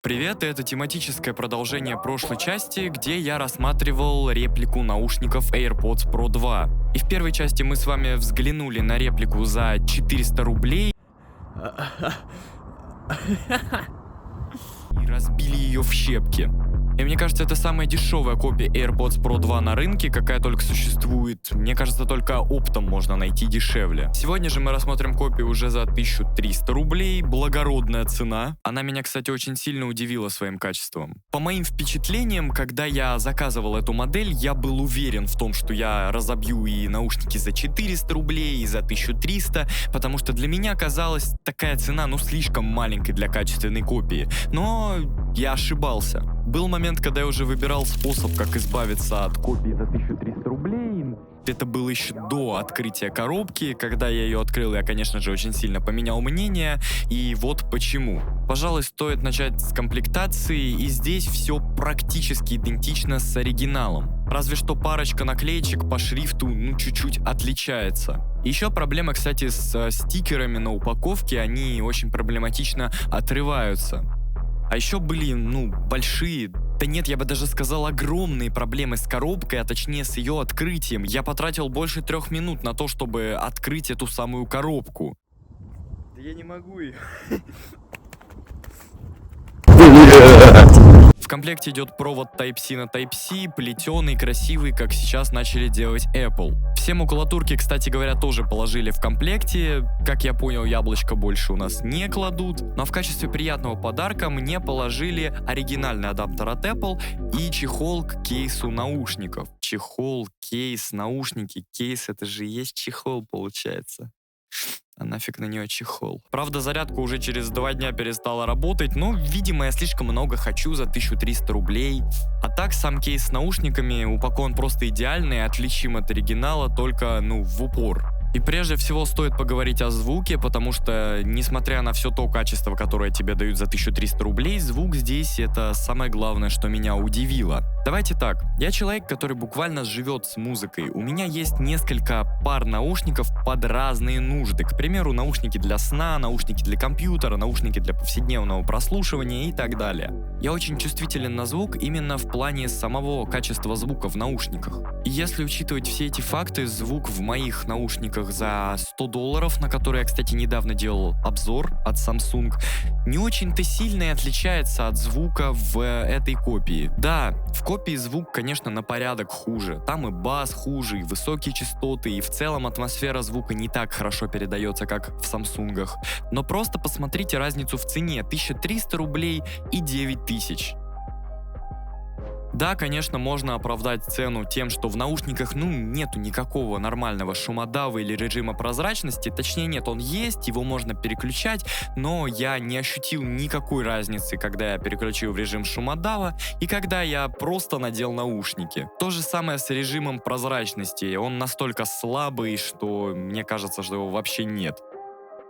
Привет, это тематическое продолжение прошлой части, где я рассматривал реплику наушников AirPods Pro 2. И в первой части мы с вами взглянули на реплику за 400 рублей и разбили ее в щепки. И мне кажется, это самая дешевая копия AirPods Pro 2 на рынке, какая только существует. Мне кажется, только оптом можно найти дешевле. Сегодня же мы рассмотрим копию уже за 1300 рублей. Благородная цена. Она меня, кстати, очень сильно удивила своим качеством. По моим впечатлениям, когда я заказывал эту модель, я был уверен в том, что я разобью и наушники за 400 рублей, и за 1300, потому что для меня казалась такая цена, слишком маленькой для качественной копии. Но я ошибался. Был момент, когда я уже выбирал способ, как избавиться от копии за 1300 рублей. Это было еще до открытия коробки. Когда я ее открыл, я, конечно же, очень сильно поменял мнение. И вот почему. Пожалуй, стоит начать с комплектации. И здесь все практически идентично с оригиналом. Разве что парочка наклеечек по шрифту, чуть-чуть отличается. Еще проблема, кстати, с стикерами на упаковке. Они очень проблематично отрываются. А еще были, большие, да нет, я бы даже сказал, огромные проблемы с коробкой, а точнее с ее открытием. Я потратил больше 3 минут на то, чтобы открыть эту самую коробку. Да я не могу ее. В комплекте идет провод Type-C на Type-C, плетеный, красивый, как сейчас начали делать Apple. Все макулатурки, кстати говоря, тоже положили в комплекте. Как я понял, яблочко больше у нас не кладут. Но в качестве приятного подарка мне положили оригинальный адаптер от Apple и чехол к кейсу наушников. Чехол, кейс, наушники, кейс, это же и есть чехол, получается. А нафиг на нее чехол. Правда, зарядка уже через 2 дня перестала работать, но, видимо, я слишком много хочу за 1300 рублей. А так, сам кейс с наушниками упакован просто идеально и отличим от оригинала только, в упор. И прежде всего стоит поговорить о звуке, потому что, несмотря на все то качество, которое тебе дают за 1300 рублей, звук здесь — это самое главное, что меня удивило. Давайте так, я человек, который буквально живет с музыкой. У меня есть несколько пар наушников под разные нужды. К примеру, наушники для сна, наушники для компьютера, наушники для повседневного прослушивания и так далее. Я очень чувствителен на звук именно в плане самого качества звука в наушниках. И если учитывать все эти факты, звук в моих наушниках за $100, на которые я, кстати, недавно делал обзор от Samsung, не очень-то сильно и отличается от звука в этой копии. Да, в копии звук, конечно, на порядок хуже. Там и бас хуже, и высокие частоты, и в целом атмосфера звука не так хорошо передается, как в Самсунгах. Но просто посмотрите разницу в цене: 1300 рублей и 9000. Да, конечно, можно оправдать цену тем, что в наушниках, нету никакого нормального шумодава или режима прозрачности. Точнее, нет, он есть, его можно переключать, но я не ощутил никакой разницы, когда я переключил в режим шумодава и когда я просто надел наушники. То же самое с режимом прозрачности. Он настолько слабый, что мне кажется, что его вообще нет.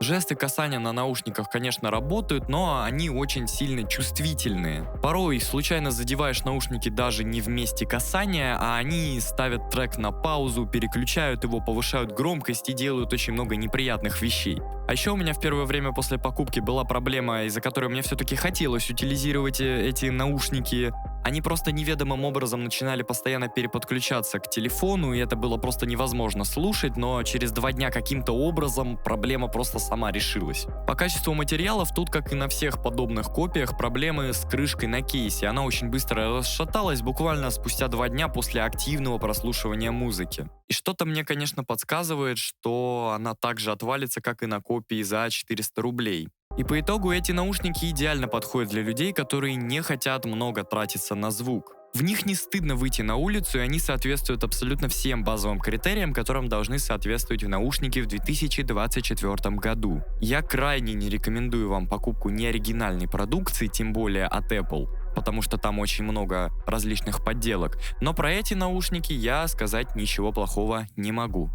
Жесты касания на наушниках, конечно, работают, но они очень сильно чувствительные. Порой случайно задеваешь наушники даже не в месте касания, а они ставят трек на паузу, переключают его, повышают громкость и делают очень много неприятных вещей. А еще у меня в первое время после покупки была проблема, из-за которой мне все-таки хотелось утилизировать эти наушники. Они просто неведомым образом начинали постоянно переподключаться к телефону, и это было просто невозможно слушать, но через 2 дня каким-то образом проблема просто сама решилась. По качеству материалов тут, как и на всех подобных копиях, проблемы с крышкой на кейсе. Она очень быстро расшаталась буквально спустя 2 дня после активного прослушивания музыки. И что-то мне, конечно, подсказывает, что она также отвалится, как и на копии за 400 рублей. И по итогу эти наушники идеально подходят для людей, которые не хотят много тратиться на звук. В них не стыдно выйти на улицу, и они соответствуют абсолютно всем базовым критериям, которым должны соответствовать наушники в 2024 году. Я крайне не рекомендую вам покупку неоригинальной продукции, тем более от Apple, потому что там очень много различных подделок. Но про эти наушники я сказать ничего плохого не могу.